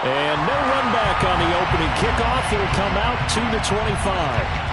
And no run back on the opening kickoff. It'll come out to the 25.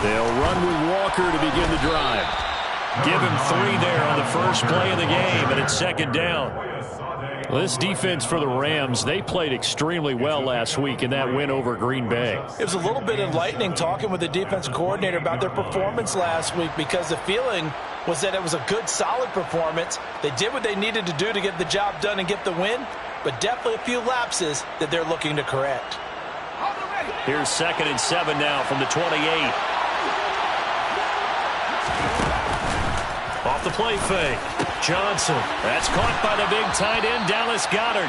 They'll run with Walker to begin the drive. Give him 3 there on the first play of the game, and it's second down. Well, this defense for the Rams, they played extremely well last week in that win over Green Bay. It was a little bit enlightening talking with the defensive coordinator about their performance last week because the feeling was that it was a good, solid performance. They did what they needed to do to get the job done and get the win, but definitely a few lapses that they're looking to correct. Here's 2nd and 7 now from the 28. Off the play fake. Johnson. That's caught by the big tight end, Dallas Goedert.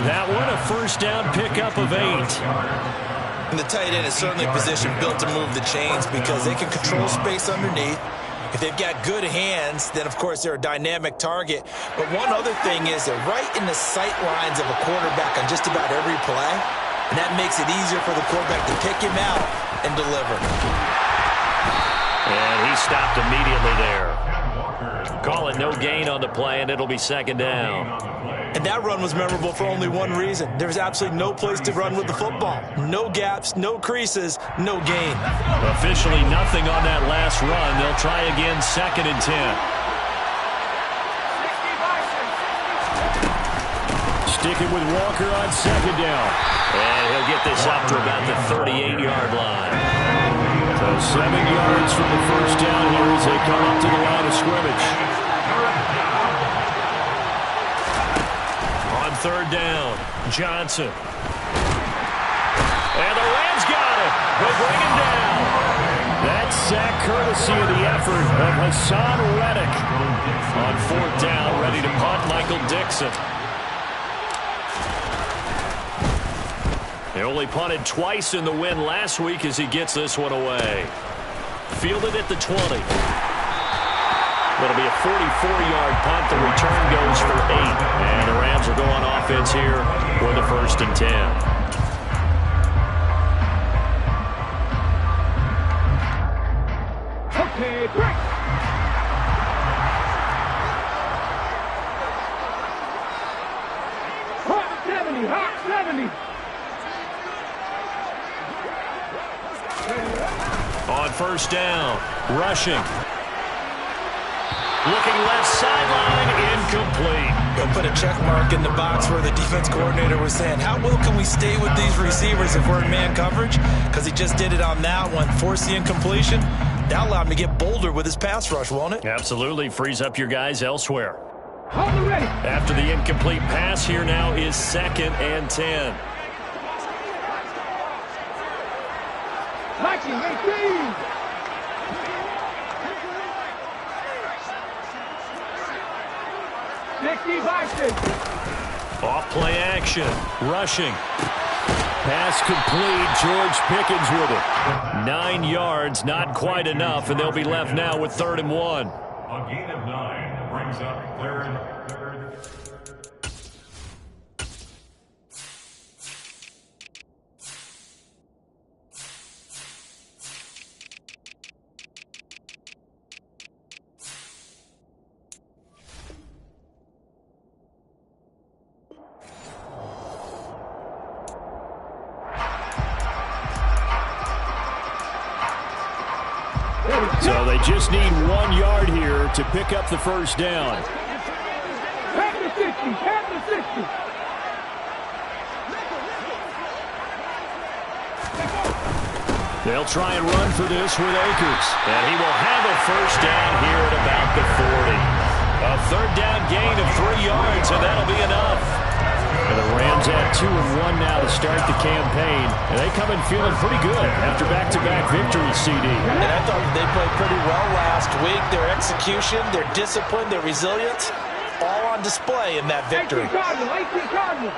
That one a first down pickup of 8. And the tight end is certainly a position built to move the chains because they can control space underneath. If they've got good hands, then of course they're a dynamic target. But one other thing is they're right in the sight lines of a quarterback on just about every play. And that makes it easier for the quarterback to pick him out and deliver. And he stopped immediately there. Call it no gain on the play, and it'll be second down. And that run was memorable for only one reason. There's absolutely no place to run with the football. No gaps, no creases, no gain. Officially nothing on that last run. They'll try again, 2nd and 10. Sticking with Walker on 2nd down. And he'll get this up to about the 38-yard line. So 7 yards from the first down here as they come up to the line of scrimmage. On 3rd down, Johnson. And the Rams got him. They bring him down. That sack courtesy of the effort of Hassan Reddick. On 4th down, ready to punt, Michael Dixon. They only punted twice in the win last week as he gets this one away. Fielded at the 20. It'll be a 44-yard punt. The return goes for 8. And the Rams will go on offense here with the 1st and 10. Okay, break. Hot 70, hot 70. On 1st down, rushing. Looking left sideline, incomplete. They'll put a check mark in the box where the defense coordinator was saying, how well can we stay with these receivers if we're in man coverage? Because he just did it on that one, forced the incompletion. That allowed him to get bolder with his pass rush, won't it? Absolutely, frees up your guys elsewhere. Hold it ready. After the incomplete pass, here now is 2nd and 10. 1918. Off play action, rushing. Pass complete, George Pickens with it. 9 yards, not quite enough, and they'll be left now with 3rd and 1. A gain of 9 brings up 3rd. So they just need 1 yard here to pick up the first down. Pack the 60, pack the 60. They'll try and run for this with Akers. And he will have a first down here at about the 40. A 3rd down gain of 3 yards, and that'll be enough. And the Rams have 2-1 now to start the campaign. And they come in feeling pretty good after back-to-back victories, CD. And I thought they played pretty well last week. Their execution, their discipline, their resilience, all on display in that victory. 18 Cardinal, 18 Cardinal.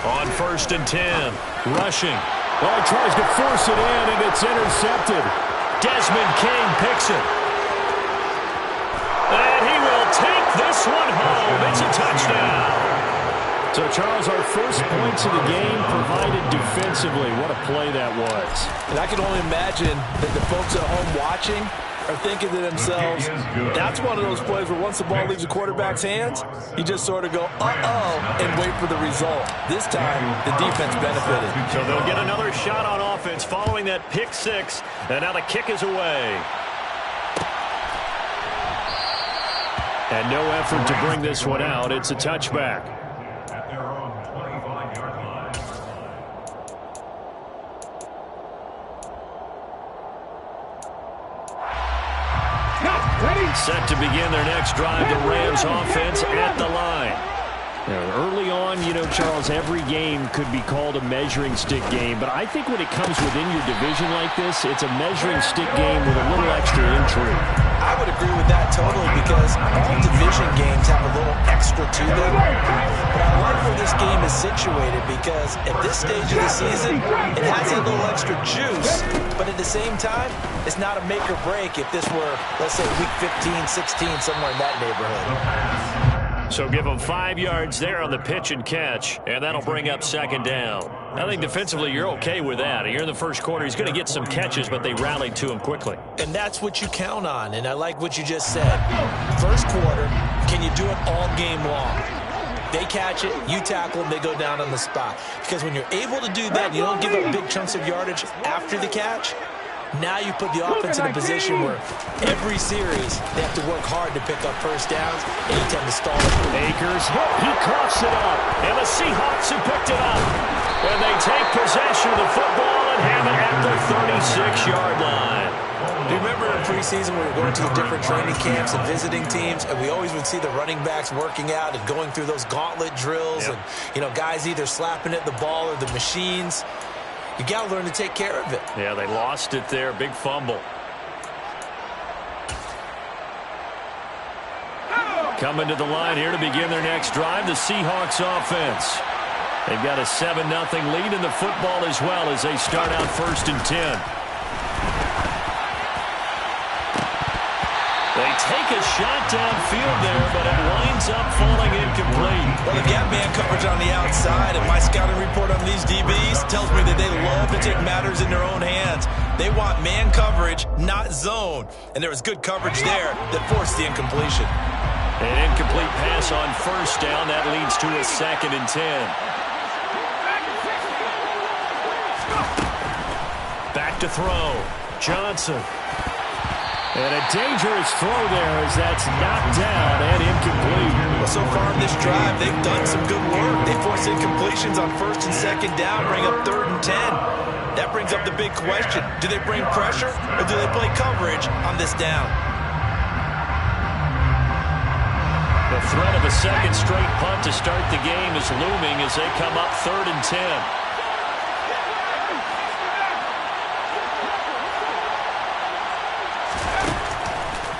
On 1st and 10. Rushing. Oh, tries to force it in, and it's intercepted. Desmond King picks it. And he will take this one home. It's a touchdown. So, Charles, our first points of the game provided defensively. What a play that was. And I can only imagine that the folks at home watching are thinking to themselves, that's one of those plays where once the ball leaves the quarterback's hands, you just sort of go, uh-oh, and wait for the result. This time, the defense benefited. So they'll get another shot on offense following that pick six, and now the kick is away. And no effort to bring this one out. It's a touchback. At their own 25-yard line. Set to begin their next drive, the Rams offense at the line. Now, early on, you know, Charles, every game could be called a measuring stick game, but I think when it comes within your division like this, it's a measuring stick game with a little extra intrigue. I would agree with that totally because all division games have a little extra to them. But I like where this game is situated because at this stage of the season, it has a little extra juice, but at the same time, it's not a make or break if this were, let's say, week 15, 16, somewhere in that neighborhood. So give them 5 yards there on the pitch and catch, and that'll bring up 2nd down. I think defensively you're okay with that. Here in the first quarter, he's going to get some catches, but they rallied to him quickly. And that's what you count on, and I like what you just said. First quarter, can you do it all game long? They catch it, you tackle them, they go down on the spot. Because when you're able to do that, you don't give up big chunks of yardage after the catch. Now you put the offense in a position where every series they have to work hard to pick up first downs, and you tend to stall it. Akers, he coughs it up, and the Seahawks have picked it up. And they take possession of the football and have it at the 36-yard line. Do you remember in preseason we were going to the different training camps and visiting teams, and we always would see the running backs working out and going through those gauntlet drills, and, you know, guys either slapping at the ball or the machines. You got to learn to take care of it. Yeah, they lost it there. Big fumble. Coming to the line here to begin their next drive, the Seahawks offense. They've got a 7-0 lead in the football as well as they start out 1st and 10. They take a shot downfield there, but it winds up falling incomplete. Well, they've got man coverage on the outside, and my scouting report on these DBs tells me that they love to take matters in their own hands. They want man coverage, not zone. And there was good coverage there that forced the incompletion. An incomplete pass on 1st down. That leads to a 2nd and 10. Back to throw. Johnson. And a dangerous throw there as that's knocked down and incomplete. Well, so far in this drive, they've done some good work. They force incompletions on 1st and 2nd down, bring up 3rd and 10. That brings up the big question. Do they bring pressure or do they play coverage on this down? The threat of a 2nd straight punt to start the game is looming as they come up 3rd and 10.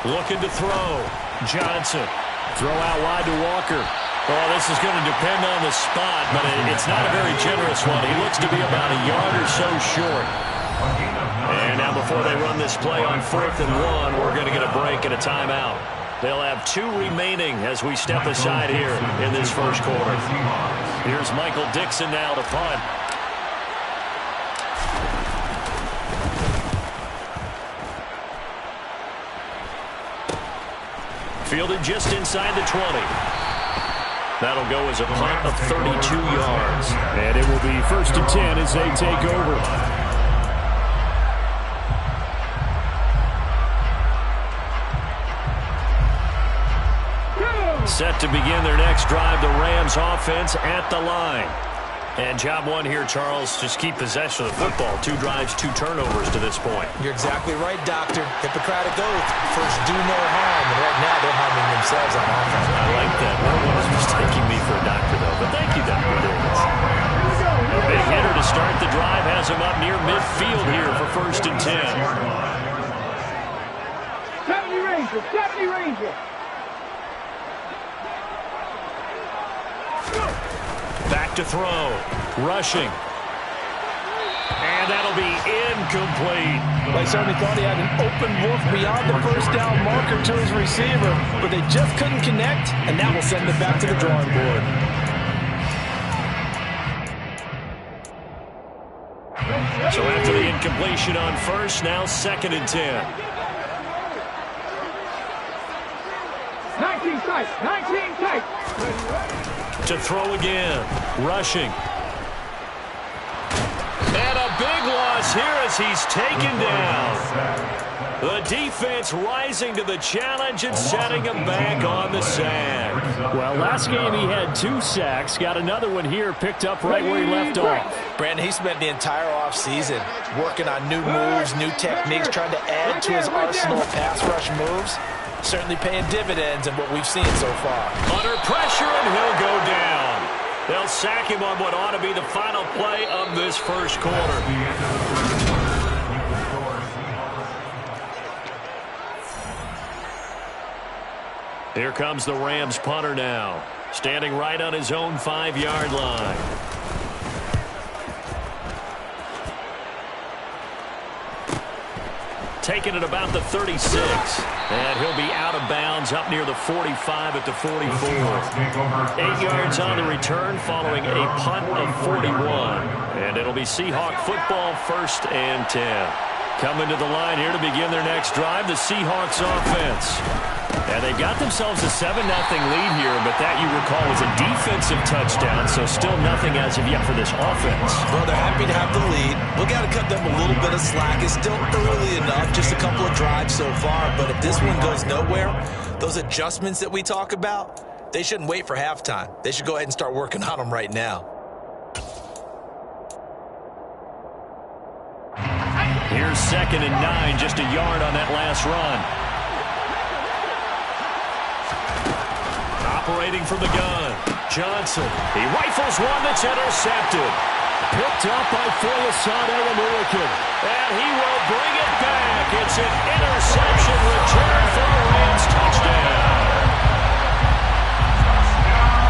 Looking to throw. Johnson. Throw out wide to Walker. Oh, this is going to depend on the spot, but it's not a very generous one. He looks to be about a yard or so short. And now before they run this play on 4th and 1, we're going to get a break and a timeout. They'll have 2 remaining as we step aside here in this first quarter. Here's Michael Dixon now to punt. Fielded just inside the 20. That'll go as a punt of 32 yards. And it will be 1st and 10 as they take over. Set to begin their next drive, the Rams offense at the line. And job one here, Charles, just keep possession of the football. 2 drives, 2 turnovers to this point. You're exactly right, Doctor. Hippocratic oath. First, do no harm. And right now, they're harming themselves on offense. I like that. No one is mistaking me for a doctor, though. But thank you, Dr. Davis. A big hitter to start the drive has him up near midfield here for 1st and 10. 70 Ranger, 70 Ranger. Back to throw. Rushing. And that'll be incomplete. They certainly thought he had an open look beyond the first down marker to his receiver, but they just couldn't connect, and that will send them back to the drawing board. So after the incompletion on first, now 2nd and 10. 19 tight, 19 tight. To throw again. Rushing. And a big loss here as he's taken down. The defense rising to the challenge and setting him back on the sack. Well, last game he had 2 sacks. Got another one here, picked up right where he left off. Brandon, he spent the entire offseason working on new moves, new techniques, trying to add to his arsenal of pass rush moves. Certainly paying dividends in what we've seen so far. Under pressure, and he'll go down. They'll sack him on what ought to be the final play of this first quarter. Here comes the Rams punter now, standing right on his own 5-yard line. Taking it about the 36. And he'll be out of bounds up near the 45 at the 44. 8 yards on the return following a punt of 41. And it'll be Seahawk football, 1st and 10. Coming to the line here to begin their next drive, the Seahawks offense. And they got themselves a 7-0 lead here, but that, you recall, was a defensive touchdown, so still nothing as of yet for this offense. Well, they're happy to have the lead. We've got to cut them a little bit of slack. It's still early enough, just a couple of drives so far, but if this one goes nowhere, those adjustments that we talk about, they shouldn't wait for halftime. They should go ahead and start working on them right now. Here's 2nd and 9, just a yard on that last run. Operating from the gun, Johnson. He rifles one that's intercepted. Picked up by Foyesade American. And he will bring it back. It's an interception return for a Rams touchdown.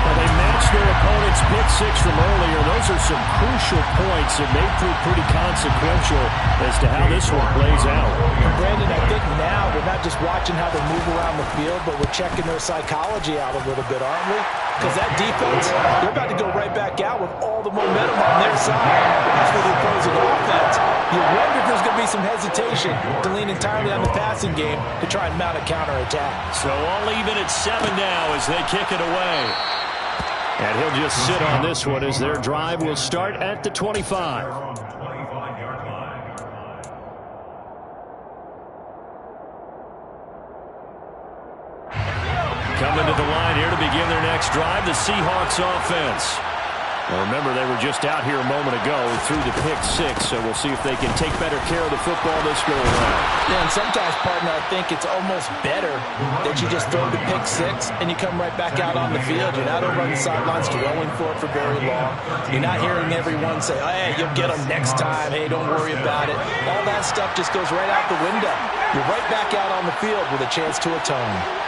Well, they matched their opponent's pick 6 from earlier. Those are some crucial points that may prove pretty consequential as to how this one plays out. Brandon, I think now we're not just watching how they move around the field, but we're checking their psychology out a little bit, aren't we? Because that defense, they're about to go right back out with all the momentum on their side. That's for the opposing offense. You wonder if there's going to be some hesitation to lean entirely on the passing game to try and mount a counterattack. So all even at 7 now as they kick it away. And he'll just sit on this one as their drive will start at the 25. Coming to the line here to begin their next drive, the Seahawks offense. Well, remember, they were just out here a moment ago through the pick 6, so we'll see if they can take better care of the football this go around. Yeah, and sometimes, partner, I think it's almost better that you just throw the pick 6 and you come right back out on the field. You're not over on the sidelines dwelling for it for very long. You're not hearing everyone say, oh, hey, you'll get them next time. Hey, don't worry about it. All that stuff just goes right out the window. You're right back out on the field with a chance to atone.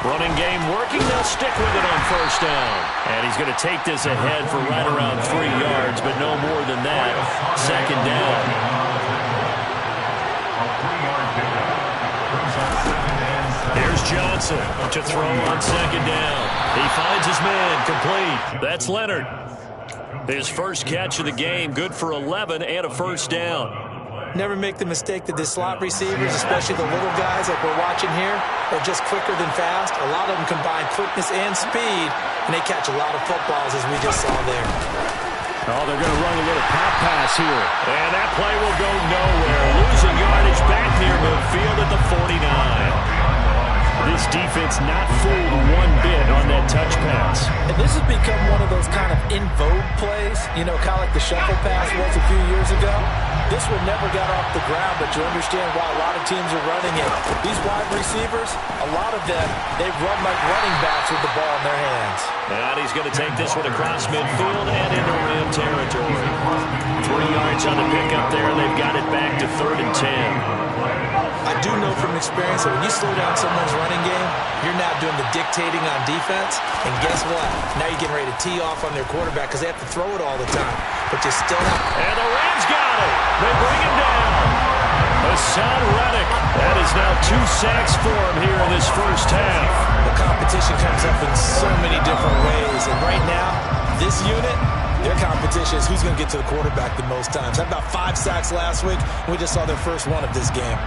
Running game working. They'll stick with it on 1st down. And he's going to take this ahead for right around 3 yards, but no more than that. 2nd down. Here's Johnson to throw on 2nd down. He finds his man, complete. That's Leonard. His first catch of the game, good for 11 and a 1st down. Never make the mistake that the slot receivers, especially the little guys like we're watching here, are just quicker than fast. A lot of them combine quickness and speed, and they catch a lot of footballs, as we just saw there. Oh, they're going to run a little pop pass here. And that play will go nowhere. Losing yardage back near midfield at the 49. This defense not fooled one bit on that touch pass. And this has become one of those kind of in vogue plays, you know, kind of like the shuffle pass was a few years ago. This one never got off the ground, but you understand why a lot of teams are running it. These wide receivers, a lot of them, they run like running backs with the ball in their hands. And he's going to take this one across midfield and into Ram territory. 3 yards on the pickup there, and they've got it back to 3rd and 10. I do know from experience that when you slow down someone's running game, you're now doing the dictating on defense. And guess what? Now you're getting ready to tee off on their quarterback because they have to throw it all the time. But you still have... And the Rams got it. They bring him down. Hassan Reddick. That is now 2 sacks for him here in this first half. The competition comes up in so many different ways. And right now, this unit, their competition is who's going to get to the quarterback the most times. Had about 5 sacks last week. We just saw their first one of this game.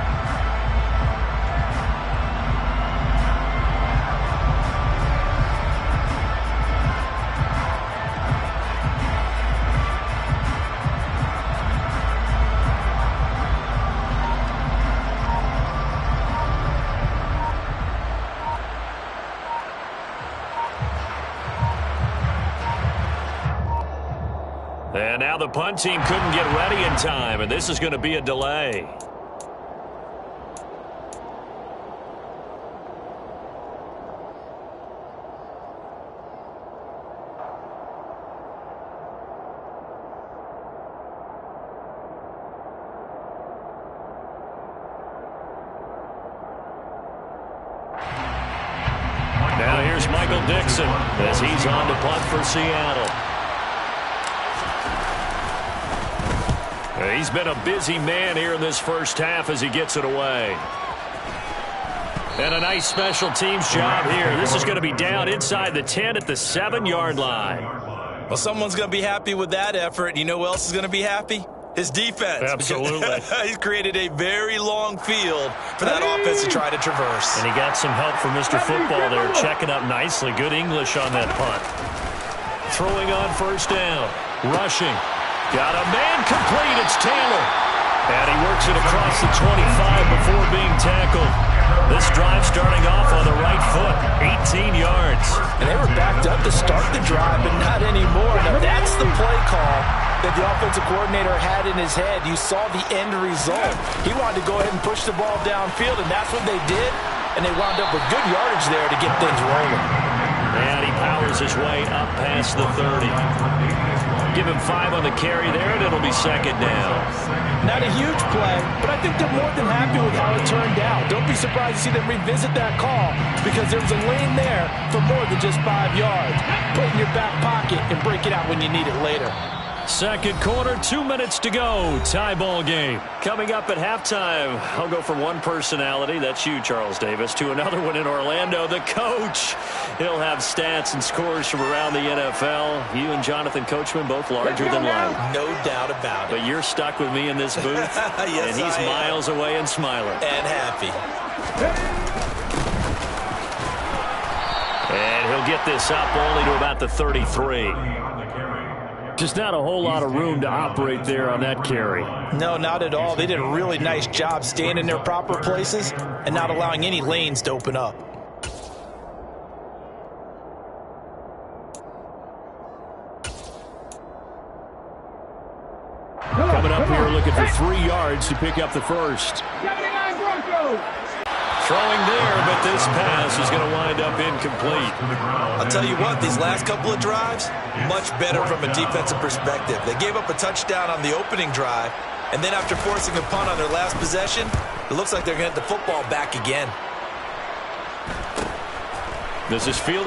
And now the punt team couldn't get ready in time, and this is going to be a delay. Now here's Michael Dixon as he's on to punt for Seattle. He's been a busy man here in this first half as he gets it away. And a nice special teams job here. This is going to be down inside the 10 at the 7-yard line. Well, someone's going to be happy with that effort. You know who else is going to be happy? His defense. Absolutely. He's created a very long field for that offense to try to traverse. And he got some help from Mr. Football there, checking up nicely. Good English on that punt. Throwing on first down. Rushing. Got a man complete. It's Taylor. And he works it across the 25 before being tackled. This drive starting off on the right foot. 18 yards. And they were backed up to start the drive, but not anymore. Now, that's the play call that the offensive coordinator had in his head. You saw the end result. He wanted to go ahead and push the ball downfield, and that's what they did. And they wound up with good yardage there to get things rolling. And he powers his way up past the 30. Give him 5 on the carry there, and it'll be second down. Not a huge play, but I think they're more than happy with how it turned out. Don't be surprised to see them revisit that call because there was a lane there for more than just 5 yards. Put it in your back pocket and break it out when you need it later. Second quarter, 2 minutes to go. Tie ball game. Coming up at halftime, I'll go from one personality, that's you, Charles Davis, to another one in Orlando, the coach. He'll have stats and scores from around the NFL. You and Jonathan Coachman both larger than life. No doubt about it. But you're stuck with me in this booth, yes, and he's miles away and smiling. And happy. And he'll get this up only to about the 33. Just not a whole lot of room to operate there on that carry. No, not at all. They did a really nice job staying in their proper places and not allowing any lanes to open up. Coming up here looking for 3 yards to pick up the first. 79 Broncos. Throwing there, but this pass is going to wind up incomplete. I'll tell you what, these last couple of drives, much better from a defensive perspective. They gave up a touchdown on the opening drive, and then after forcing a punt on their last possession, it looks like they're going to get the football back again. This is fielded.